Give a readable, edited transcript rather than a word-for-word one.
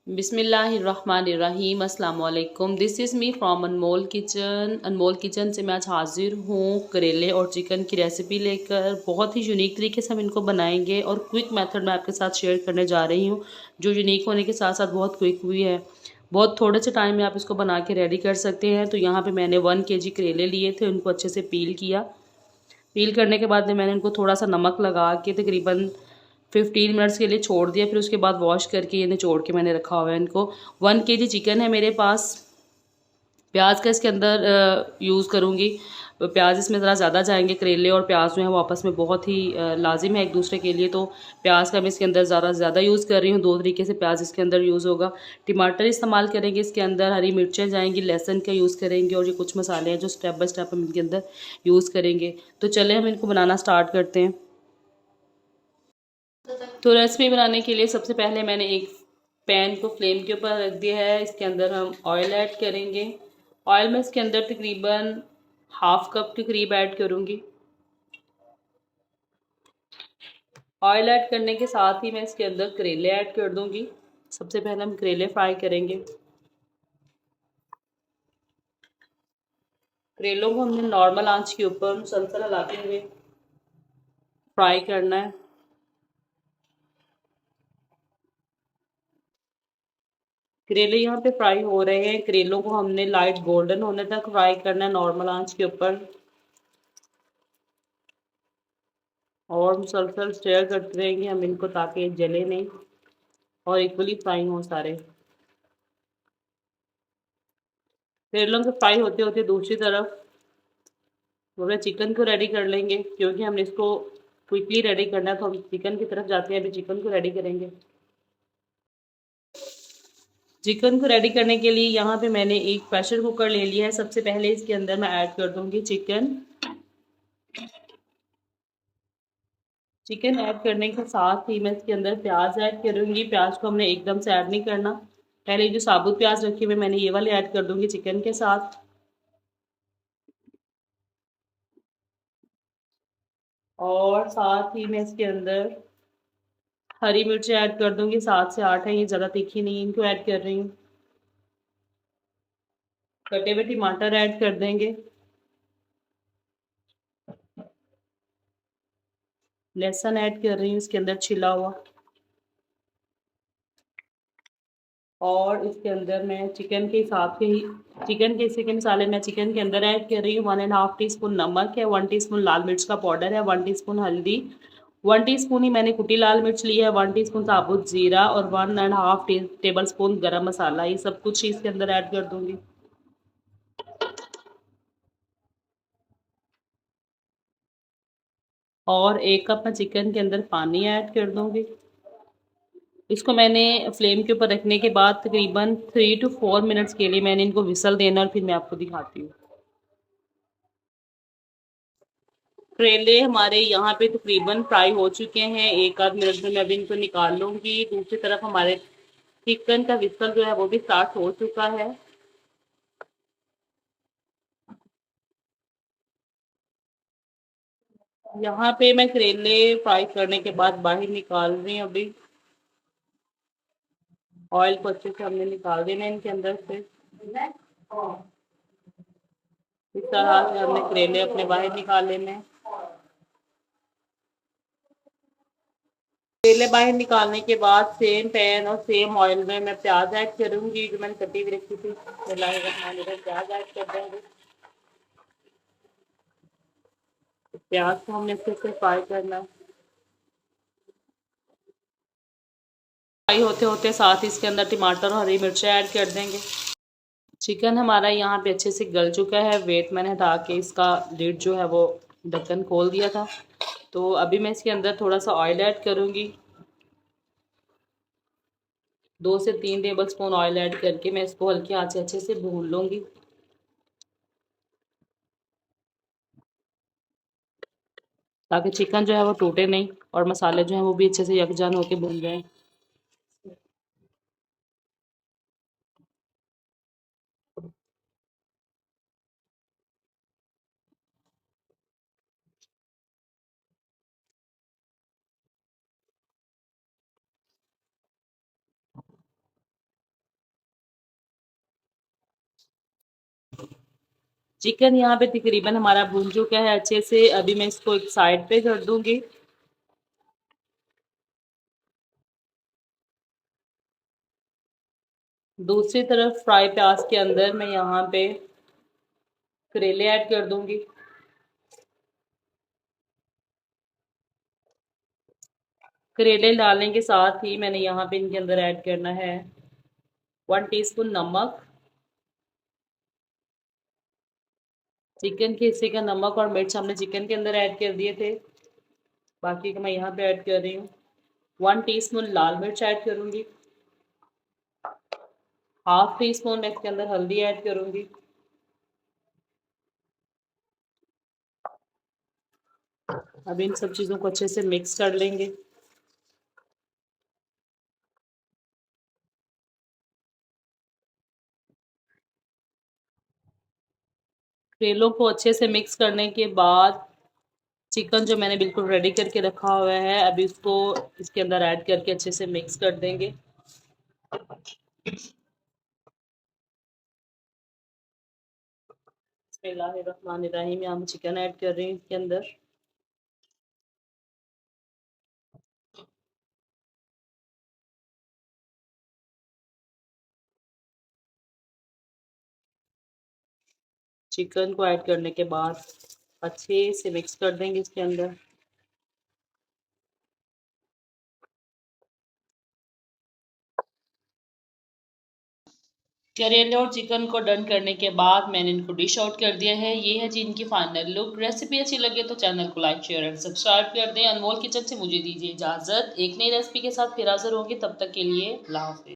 बिस्मिल्लाहिर्रहमानिर्रहीम अस्सलाम वालेकुम। This is me from Anmol kitchen. Anmol kitchen से मैं आज हाजिर हूँ करेले और चिकन की रेसिपी लेकर। बहुत ही यूनिक तरीके से हम इनको बनाएंगे और क्विक मेथड मैं आपके साथ शेयर करने जा रही हूँ, जो यूनिक होने के साथ साथ बहुत क्विक भी है। बहुत थोड़े से टाइम में आप इसको बना के रेडी कर सकते हैं। तो यहाँ पर मैंने 1 kg करेले लिए थे, उनको अच्छे से पील किया। पील करने के बाद में मैंने इनको थोड़ा सा नमक लगा के तकरीबन 15 मिनट्स के लिए छोड़ दिया। फिर उसके बाद वॉश करके ये निचोड़ के मैंने रखा हुआ है इनको। 1 kg चिकन है मेरे पास। प्याज का इसके अंदर यूज़ करूँगी। प्याज इसमें ज़रा ज़्यादा जाएंगे। करेले और प्याज जो है वो आपस में बहुत ही लाजिम है एक दूसरे के लिए। तो प्याज का मैं इसके अंदर ज़्यादा यूज़ कर रही हूँ। 2 तरीके से प्याज इसके अंदर यूज़ होगा। टमाटर इस्तेमाल करेंगे इसके अंदर, हरी मिर्चें जाएंगी, लहसुन का यूज़ करेंगे और ये कुछ मसाले हैं जो स्टेप बाय स्टेप हम इनके अंदर यूज़ करेंगे। तो चले हम इनको बनाना स्टार्ट करते हैं। तो रेसिपी बनाने के लिए सबसे पहले मैंने एक पैन को फ्लेम के ऊपर रख दिया है। इसके अंदर हम ऑयल ऐड करेंगे। ऑयल में इसके अंदर तकरीबन हाफ कप के करीब ऐड करूँगी। ऑयल ऐड करने के साथ ही मैं इसके अंदर करेले ऐड कर दूँगी। सबसे पहले हम करेले फ्राई करेंगे। करेलों को हमने नॉर्मल आंच के ऊपर मुसलसल हिलाते हुए फ्राई करना है। करेले यहाँ पे फ्राई हो रहे हैं। करेलों को हमने लाइट गोल्डन होने तक फ्राई करना है नॉर्मल आंच के ऊपर, और मुसलसल स्टेयर करते रहेंगे हम इनको ताकि जले नहीं और इक्वली फ्राई हो सारे। करेलों के फ्राई होते होते दूसरी तरफ वो चिकन को रेडी कर लेंगे, क्योंकि हमने इसको क्विकली रेडी करना है। तो हम चिकन की तरफ जाते हैं, अभी चिकन को रेडी करेंगे। चिकन को रेडी करने के लिए यहाँ पे मैंने एक प्रेशर कुकर ले लिया है। सबसे पहले इसके अंदर मैं ऐड कर दूंगी चिकन। चिकन ऐड करने के साथ ही मैं इसके अंदर प्याज ऐड करूंगी। प्याज को हमने एकदम से ऐड नहीं करना। पहले जो साबुत प्याज रखे हुए मैंने ये वाले ऐड कर दूंगी चिकन के साथ। और साथ ही मैं इसके अंदर हरी मिर्ची ऐड कर दूंगी। 7 से 8 है, ये ज़्यादा तीखी नहीं है, इनको ऐड कर रही हूँ। कटे हुए टमाटर ऐड कर देंगे। लहसुन ऐड कर रही हूँ इसके अंदर छिला हुआ। और इसके अंदर मैं चिकन के हिसाब से ही चिकन के हिस्से के मसाले मैं चिकन के अंदर ऐड कर रही हूँ। 1.5 टीस्पून नमक है, 1 टीस्पून लाल मिर्च का पाउडर है, 1 टीस्पून हल्दी, 1 टीस्पून ही मैंने कुटी लाल मिर्च ली है, 1 टीस्पून साबुत जीरा और 1.5 टेबल स्पून गरम मसाला। ये सब कुछ इसके अंदर ऐड कर दूंगी। और 1 कप मैं चिकन के अंदर पानी ऐड कर दूंगी। इसको मैंने फ्लेम के ऊपर रखने के बाद तकरीबन 3 to 4 मिनट्स के लिए मैंने इनको विसल देना, और फिर मैं आपको दिखाती हूँ। करेले हमारे यहाँ पे तकरीबन फ्राई हो चुके हैं। 1 आध मिनट में मैं अभी इनको निकाल लूँगी। दूसरी तरफ हमारे चिकन का विसल जो है वो भी स्टार्ट हो चुका है। यहाँ पे मैं करेले फ्राई करने के बाद बाहर निकाल रही हूँ अभी। ऑयल को अच्छे से हमने निकाल देना है इनके अंदर से। इस तरह से हमने करेले अपने बाहर निकाल लेने हैं। करेले बाहर निकालने के बाद सेम पैन और सेम ऑयल में मैं प्याज ऐड करूंगी, जो मैंने कटी हुई रखी थी। प्याज ऐड कर देंगे। प्याज को हमने अच्छे से फ्राई करना है। फ्राई होते होते साथ ही इसके अंदर टमाटर और हरी मिर्चें ऐड कर देंगे। चिकन हमारा यहाँ पे अच्छे से गल चुका है। वेट मैंने हटा के इसका लिड जो है वो ढक्कन खोल दिया था। तो अभी मैं इसके अंदर थोड़ा सा ऑयल ऐड करूँगी। 2 से 3 टेबल स्पून ऑयल ऐड करके मैं इसको हल्की आंच से अच्छे से भून लूँगी, ताकि चिकन जो है वो टूटे नहीं और मसाले जो हैं वो भी अच्छे से यकजान होके भून जाएं। चिकन यहाँ पे तकरीबन हमारा भून चुका है अच्छे से। अभी मैं इसको एक साइड पे कर दूंगी। दूसरी तरफ फ्राई प्याज के अंदर मैं यहाँ पे करेले ऐड कर दूंगी। करेले डालने के साथ ही मैंने यहाँ पे इनके अंदर ऐड करना है 1 टीस्पून नमक। चिकन के हिस्से का नमक और मिर्च हमने चिकन के अंदर ऐड कर दिए थे, बाकी का मैं यहाँ पे ऐड कर रही हूँ। 1 टीस्पून लाल मिर्च ऐड करूँगी। ½ टीस्पून मैं इसके अंदर हल्दी ऐड करूँगी। अब इन सब चीज़ों को अच्छे से मिक्स कर लेंगे। करेलों को अच्छे से मिक्स करने के बाद चिकन जो मैंने बिल्कुल रेडी करके रखा हुआ है, अभी उसको इसके अंदर ऐड करके अच्छे से मिक्स कर देंगे। बिस्मिल्लाहिर्रहमानिर्रहीम। यहाँ मैं चिकन ऐड कर रही हूँ इसके अंदर। चिकन को ऐड करने के बाद अच्छे से मिक्स कर देंगे इसके अंदर। करेले और चिकन को डन करने के बाद मैंने इनको डिश आउट कर दिया है। ये है जी इनकी फाइनल लुक। रेसिपी अच्छी लगे तो चैनल को लाइक शेयर एंड सब्सक्राइब कर दें। अनमोल किचन से मुझे दीजिए इजाज़त। एक नई रेसिपी के साथ फिर हाजिर होंगी, तब तक के लिए अल्लाह हाफिज़।